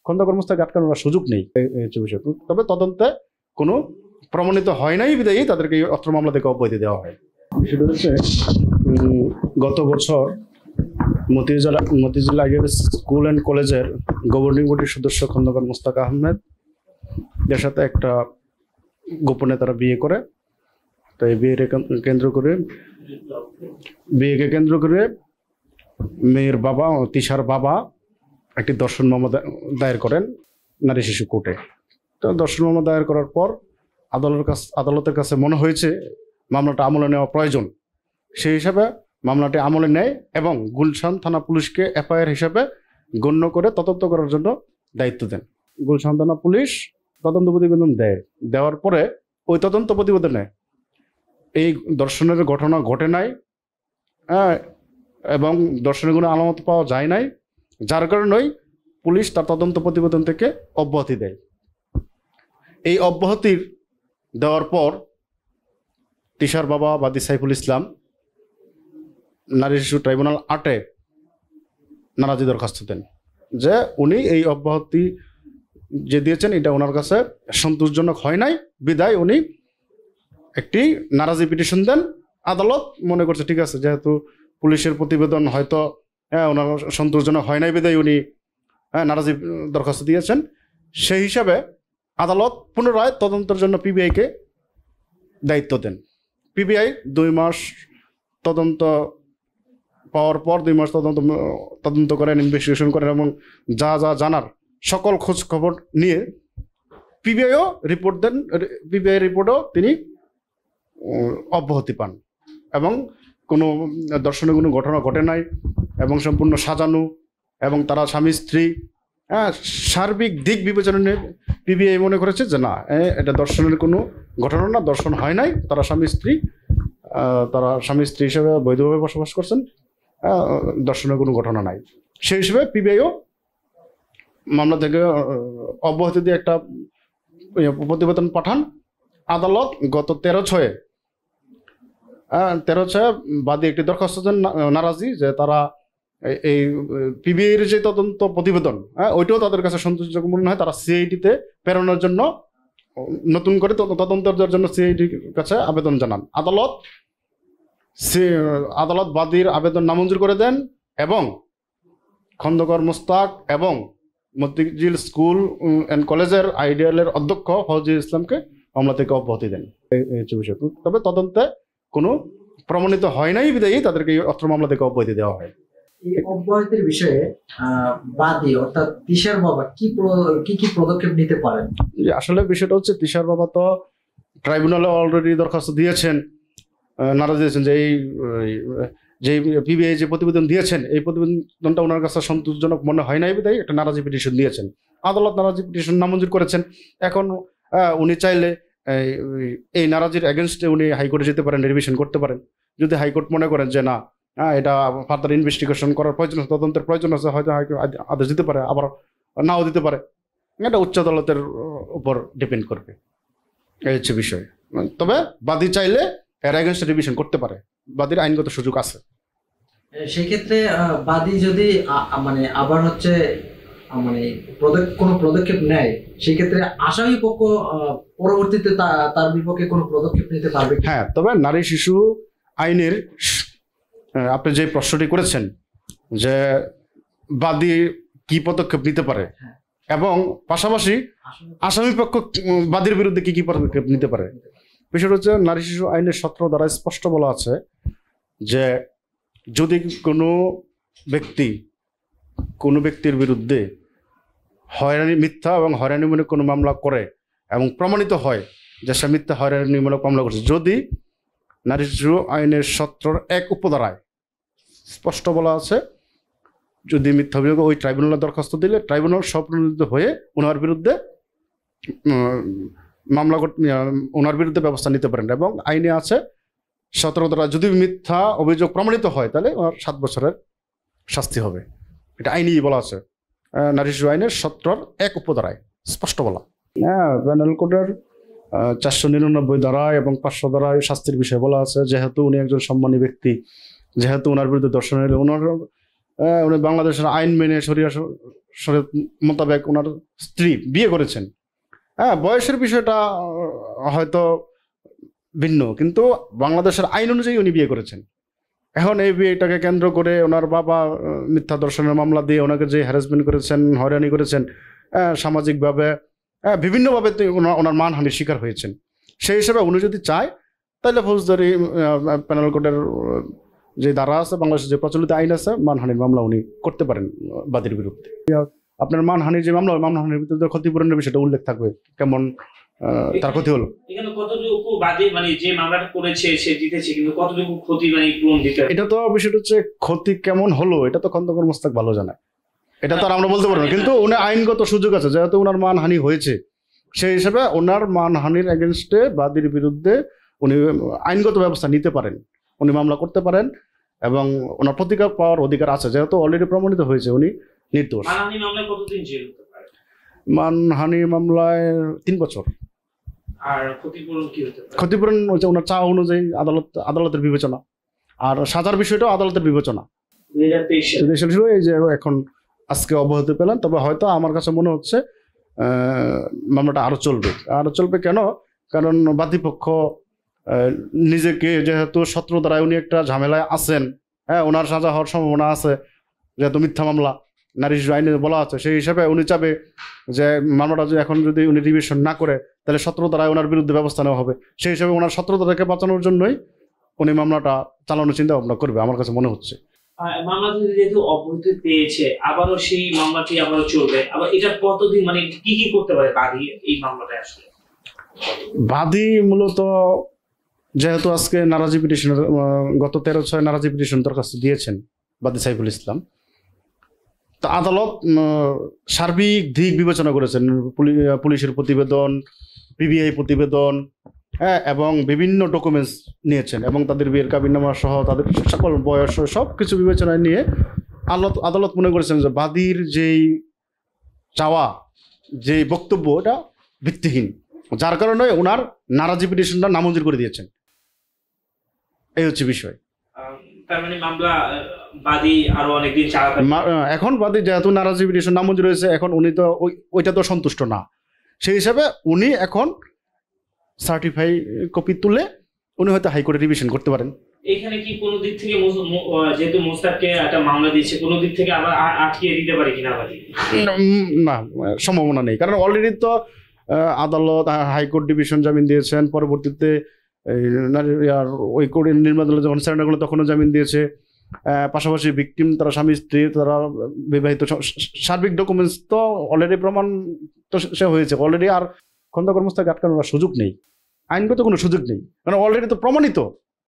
খন্দকার মোস্তাক আটকানোর সুযোগ নেই। তবে তদন্তে কোনো প্রমাণিত হয় নাই বিদায়ী তাদেরকে অস্ত্র মামলা থেকে অব্যাহতি দেওয়া হয়। সেটা হচ্ছে গত বছর মতিঝিল আইডিয়াল স্কুল অ্যান্ড কলেজের গভর্নিং বডির সদস্য খন্দকার মোস্তাক আহমেদ এর সাথে একটা গোপনে তারা বিয়ে করে। তো এই বিয়েকে কেন্দ্র করে মেয়ের বাবা তিশার বাবা একটি দর্শন মামলা দায়ের করেন নারী শিশু কোর্টে। তো দর্শন মামলা দায়ের করার পর আদালতের কাছে মনে হয়েছে মামলাটা আমলে নেওয়া প্রয়োজন। সেই হিসাবে মামলাটি আমলে নেয় এবং গুলশান থানা পুলিশকে এফআইআর হিসাবে গণ্য করে তদন্ত করার জন্য দায়িত্ব দেন। গুলশান থানা পুলিশ তদন্ত প্রতিবেদন দেওয়ার পরে ওই তদন্ত প্রতিবেদনে এই দর্শনের ঘটনা ঘটে নাই এবং দর্শনের কোনো আলামত পাওয়া যায় নাই, যার কারণেই পুলিশ তার তদন্ত প্রতিবেদন থেকে অব্যাহতি দেয়। এই অব্যাহতির দেওয়ার পর তিশার বাবা বাদী সাইফুল ইসলাম নারী শিশু ট্রাইব্যুনাল 8-এ নারাজি দরখাস্ত দেন যে উনি এই অব্যাহতি যে দিয়েছেন এটা ওনার কাছে সন্তোষজনক হয় নাই, বিদায় উনি একটি নারাজি পিটিশন দেন। আদালত মনে করছে ঠিক আছে, যেহেতু পুলিশের প্রতিবেদন হয়তো ওনার সন্তোষজনক হয় নাই বিদায় উনি নারাজি দরখাস্ত দিয়েছেন। সেই হিসাবে আদালত পুনরায় তদন্তের জন্য পিবিআইকে দায়িত্ব দেন। পিবিআই 2 মাস তদন্ত পাওয়ার পর 2 মাস তদন্ত করেন, ইনভেস্টিগেশন করেন এবং যা যা জানার সকল খোঁজ খবর নিয়ে পিবিআইও রিপোর্ট দেন। পিবিআই রিপোর্টও তিনি অব্যাহতি পান এবং কোনো দর্শনের কোনো ঘটনা ঘটে নাই এবং সম্পূর্ণ সাজানো এবং তারা স্বামী স্ত্রী সার্বিক দিক বিবেচনা নিয়ে পিবিআই মনে করেছে যে না, এটা দর্শনের কোনো ঘটনা না, দর্শন হয় নাই, তারা স্বামী স্ত্রী হিসেবে বৈধভাবে বসবাস করছেন, দর্শনের কোনো ঘটনা নাই। সেই হিসেবে পিবিআইও মামলা থেকে অব্যাহতি দিয়ে একটা প্রতিবেদন পাঠান। আদালত গত 13/6 বাদী একটি দরখাস্ত দেন নারাজি যে তারা এই পিবিআইয়ের যে তদন্ত প্রতিবেদন ওইটাও তাদের কাছে সন্তোষজনক মনে হয়, তারা সিআইডিতে প্রেরণের জন্য নতুন করে তদন্তের জন্য সিআইডির কাছে আবেদন জানান। আদালত বাদীর আবেদন নামঞ্জুর করে দেন এবং খন্দকার মোস্তাক এবং মতিঝিল স্কুল অ্যান্ড কলেজের আইডিয়ালের অধ্যক্ষ ফজলুল ইসলামকে মামলা থেকে অব্যাহতি দেন। তবে তদন্তে কোনো প্রমাণিত হয় নাই বিদায়ী তাদেরকে অস্ত্র মামলা থেকে অব্যাহতি দেওয়া হয়। এই অব্যাহতির বিষয়ে বাদী অর্থাৎ তিশার বাবা কি পদক্ষেপ নিতে পারেন? আসলে বিষয়টা হচ্ছে তিশার বাবা তো ট্রাইব্যুনালে অলরেডি দরখাস্ত দিয়েছেন, নারাজ দিয়েছেন যে পিবিআই যে প্রতিবেদন দিয়েছেন এই প্রতিবেদনটা ওনার কাছে সন্তোষজনক মনে হয় নাই বিধায় একটা নারাজি পিটিশন দিয়েছেন। আদালত নারাজি পিটিশন নামঞ্জুর করেছেন। এখন উনি চাইলে এই নারাজির এগেনস্টে উনি হাইকোর্টে যেতে পারেন, রিভিশন করতে পারেন। যদি হাইকোর্ট মনে করেন যে না, এটা ফার্দার ইনভেস্টিগেশন করার প্রয়োজন, তদন্তের প্রয়োজন আছে, হয়তো আদেশ দিতে পারে, আবার নাও দিতে পারে। এটা উচ্চ আদালতের উপর ডিপেন্ড করবে, এই হচ্ছে বিষয়। তবে বাদী চাইলে এর এগেনস্টে রিভিশন করতে পারে, বাদীর আইনগত সুযোগ আছে। সেক্ষেত্রে বাদী যদি আবার কোনো পদক্ষেপ নেয়, সেক্ষেত্রে আসামি পক্ষ পরবর্তীতে তার বিপক্ষে কোনো পদক্ষেপ নিতে পারবে? হ্যাঁ, তবে নারী শিশু আইনের আপনি যে প্রশ্নটি করেছেন যে বাদী কি পদক্ষেপ নিতে পারে এবং পাশাপাশি আসামি পক্ষ বাদীর বিরুদ্ধে কি পদক্ষেপ নিতে পারে, বিষয়টা হচ্ছে নারী শিশু আইনের 17 দ্বারা স্পষ্ট বলা আছে যে যদি কোনো ব্যক্তির বিরুদ্ধে মিথ্যা এবং হয়রানিমূলক কোনো মামলা করে এবং প্রমাণিত হয় যে সে মিথ্যা হয়রানিমূলক মামলা করছে, যদি নারী শিশু আইনের 17-1 উপধারায় স্পষ্ট বলা আছে যদি মিথ্যা অভিযোগ ওই ট্রাইব্যুনালে দরখাস্ত দিলে ট্রাইব্যুনাল স্বপ্রণোদিত হয়ে ওনার বিরুদ্ধে ব্যবস্থা নিতে পারেন। এবং আইনে আছে 17 দ্বারা যদি মিথ্যা অভিযোগ প্রমাণিত হয় তাহলে ওনার 7 বছরের শাস্তি হবে। এটা আইনেই বলা আছে, নারী শিশু আইনের 17-1 উপধারায় স্পষ্ট বলা। প্যানেল কোডের 499 ধারায় এবং 500 ধারায় শাস্তির বিষয়ে বলা আছে। যেহেতু উনি একজন সম্মানী ব্যক্তি, যেহেতু ওনার বিরুদ্ধে দর্শন হলে ওনার উনি বাংলাদেশের আইন মেনে শরীয়ত মোতাবেক ওনার স্ত্রী বিয়ে করেছেন। হ্যাঁ, বয়সের বিষয়টা হয়তো ভিন্ন, কিন্তু বাংলাদেশের আইন অনুযায়ী উনি বিয়ে করেছেন। এখন এই বিয়েটাকে কেন্দ্র করে ওনার বাবা মিথ্যা দর্শনের মামলা দিয়ে ওনাকে যে হ্যারাসমেন্ট করেছেন, হয়রানি করেছেন, সামাজিকভাবে বিভিন্নভাবে ওনার মানহানির শিকার হয়েছেন। সেই হিসেবে উনি যদি চায় তাহলে ফৌজদারি প্যানেল কোর্টের যে ধারা আছে, বাংলাদেশের যে প্রচলিত আইন আছে, মানহানির মামলা উনি করতে পারেন বাদীর বিরুদ্ধে। আপনার মানহানির যে মামলা, মানহানির বিরুদ্ধে ক্ষতিপূরণের বিষয়টা উল্লেখ থাকবে, কেমন তার ক্ষতি হলো। এখানে কতটুকু বাদী মানে যে মামলাটা করেছে সে জিতেছে, কিন্তু কতটুকু ক্ষতি মানে পূরণ দিতে হবে? এটা তো বিষয়টা হচ্ছে ক্ষতি কেমন হলো এটা তো খন্দকার মোস্তাক ভালো জানায়, এটা তো আর আমরা বলতে পারবো না। কিন্তু উনি আইনগত সুযোগ আছে, যেহেতু ওনার মানহানি হয়েছে, সেই হিসাবে ওনার মানহানির এগেনস্টে বাদীর বিরুদ্ধে উনি আইনগত ব্যবস্থা নিতে পারেন, উনি মামলা করতে পারেন এবং ওনার প্রতিকার পাওয়ার অধিকার আছে, যেহেতু অলরেডি প্রমাণিত হয়েছে উনি নির্দোষ। মানহানি মামলায় কতদিন জেল হতে পারে? মানহানি মামলায় 3 বছর। আর ক্ষতিপূরণ কি হতে পারে? ক্ষতিপূরণ হচ্ছে ওনার চাওয়া অনুযায়ী আদালতের বিবেচনা, আর সাজার বিষয়টাও আদালতের বিবেচনা। 2023 ছিল এই যে এখন আজকে অব্যাহতি পেলেন, তবে হয়তো আমার কাছে মনে হচ্ছে মামলাটা আরো চলবে। কেন? কারণ বাদীপক্ষ নিজেকে যেহেতু 17 ধারায় উনি একটা ঝামেলায় আছেন, হ্যাঁ, ওনার সাজা হওয়ার সম্ভাবনা আছে, যেহেতু মিথ্যা মামলা নারী শিশু আইনে বলা আছে, সেই হিসাবে উনি চাবে যে মামলাটা এখন যদি উনি রিভিশন না করে তাহলে 17 ধারায় ওনার বিরুদ্ধে ব্যবস্থা নেওয়া হবে। সেই হিসাবে ওনার 17 ধারাকে বাঁচানোর জন্যই উনি মামলাটা চালানোর চিন্তা ভাবনা করবে আমার কাছে মনে হচ্ছে। মামলাটি যেহেতু অব্যাহতি পেয়েছে, আবারও সেই মামলাটি আবারও চলবে। আবার এটা কতদিন মানে কি কি করতে পারে বাদী এই মামলাটা? আসলে বাদী মূলত যেহেতু আজকে নারাজি পিটিশনের গত 13/6 নারাজি পিটিশন দরখাস্ত দিয়েছেন বাদী সাইফুল ইসলাম, তা আদালত সার্বিক দিক বিবেচনা করেছেন, পুলিশের প্রতিবেদন, পিবিআই প্রতিবেদন, হ্যাঁ, এবং বিভিন্ন ডকুমেন্টস নিয়েছেন এবং তাদের বিয়ের কাবিননামা সহ তাদের সকল বয়স সব কিছু বিবেচনায় নিয়ে আদালত মনে করেছেন যে বাদীর যেই চাওয়া, যে বক্তব্য, এটা ভিত্তিহীন, যার কারণে ওনার নারাজি পিটিশনটা নামঞ্জুর করে দিয়েছেন। এই হচ্ছে বিষয়। তার মানে মামলা বাদী আরো অনেকদিন চালাতে এখন বাদী যেহেতু নারাজি পিটিশন নামঞ্জুর হয়েছে, এখন উনি তো ওইটা তো সন্তুষ্ট না, সেই হিসাবে উনি এখন সার্টিফাই কপি তুলে উনি হয়তো হাইকোর্টে রিভিশন করতে পারেন। এখানে কি কোনো দিক থেকে যেহেতু মোস্তাককে একটা মামলা দিচ্ছে, কোনো দিক থেকে আবার আটকিয়ে দিতে পারে কিনা বাদী? না, সম্ভাবনা নেই, কারণ অলরেডি তো আদালত হাইকোর্ট ডিভিশন জামিন দিয়েছেন, পরবর্তীতে ওই কোর্টের নির্মাতারা যখন সারেন্ডার করলো তখনও জামিন দিয়েছে। পাশাপাশি ভিকটিম, তারা স্বামী স্ত্রী, তারা বিবাহিত, সার্বিক ডকুমেন্টস তো অলরেডি প্রমাণ তো সে হয়েছে অলরেডি। আর খন্দকার মোস্তাক আটকানোর সুযোগ নেই, আইনগত কোনো সুযোগ নেই, কারণ অলরেডি তো প্রমাণিত।